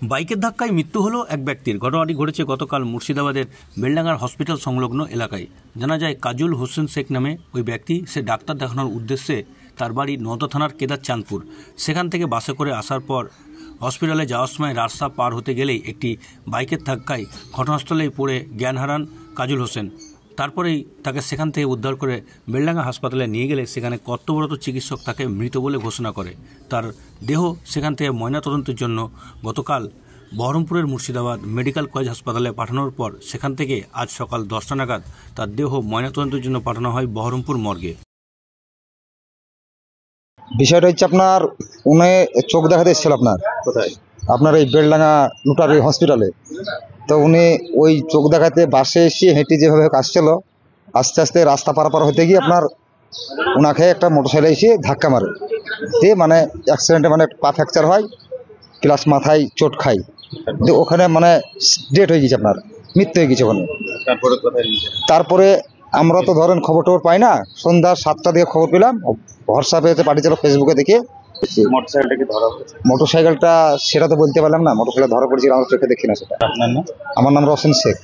বাইকের ধাক্কায় মৃত্যু হলো এক ব্যক্তির। ঘটনাটি ঘটেছে গতকাল মুর্শিদাবাদের বেলডাঙ্গার হসপিটাল সংলগ্ন এলাকায়। জানা যায় কাজল হোসেন শেখ নামে ওই ব্যক্তি, সে ডাক্তার দেখানোর উদ্দেশ্যে তার বাড়ি নওদা থানার কেদার চাঁদপুর। সেখান থেকে বাসে করে আসার পর হসপিটালে যাওয়ার সময় রাস্তা পার হতে গেলেই একটি বাইকের ধাক্কায় ঘটনাস্থলেই পড়ে জ্ঞান হারান কাজল হোসেন। তারপরেই তাকে সেখান থেকে উদ্ধার করে বেলডাঙ্গা হাসপাতালে নিয়ে গেলে সেখানে কর্তব্যরত চিকিৎসক তাকে মৃত বলে ঘোষণা করে। তার দেহ সেখান থেকে ময়নাতদন্তের জন্য গতকাল বহরমপুরের মুর্শিদাবাদ মেডিকেল কলেজ হাসপাতালে পাঠানোর পর সেখান থেকে আজ সকাল 10টা নাগাদ তার দেহ ময়নাতদন্তের জন্য পাঠানো হয় বহরমপুর মর্গে। বিষয়টা হচ্ছে আপনার উনি চোখ দেখাতে এসেছিল আপনার এই বেলডাঙ্গা লুটারি হসপিটালে। তো উনি ওই চোখ দেখাতে বাসে এসে হেঁটে যেভাবে আসছিল, আস্তে আস্তে রাস্তা পারাপার হতে গিয়ে আপনার ওনাকে একটা মোটরসাইকেলে এসে ধাক্কা মারে দিয়ে মানে অ্যাক্সিডেন্টে মানে পা ফ্র্যাকচার হয় প্লাস মাথায় চোট খায়। দিয়ে ওখানে মানে ডেট হয়ে গেছে, আপনার মৃত্যু হয়ে গেছে ওখানে। তারপরে আমরা তো ধরেন খবর টবর পাই না, সন্ধ্যা 7টা দিকে খবর পেলাম, ভরসা পেয়েছে পাঠিয়েছিল ফেসবুকে দেখে। মোটরসাইকেলটা সেটা তো বলতে পারলাম না, মোটরসাইকেল ধরা পড়েছিল, আমার চোখে দেখি না সেটা। আমার নাম রোশন শেখ।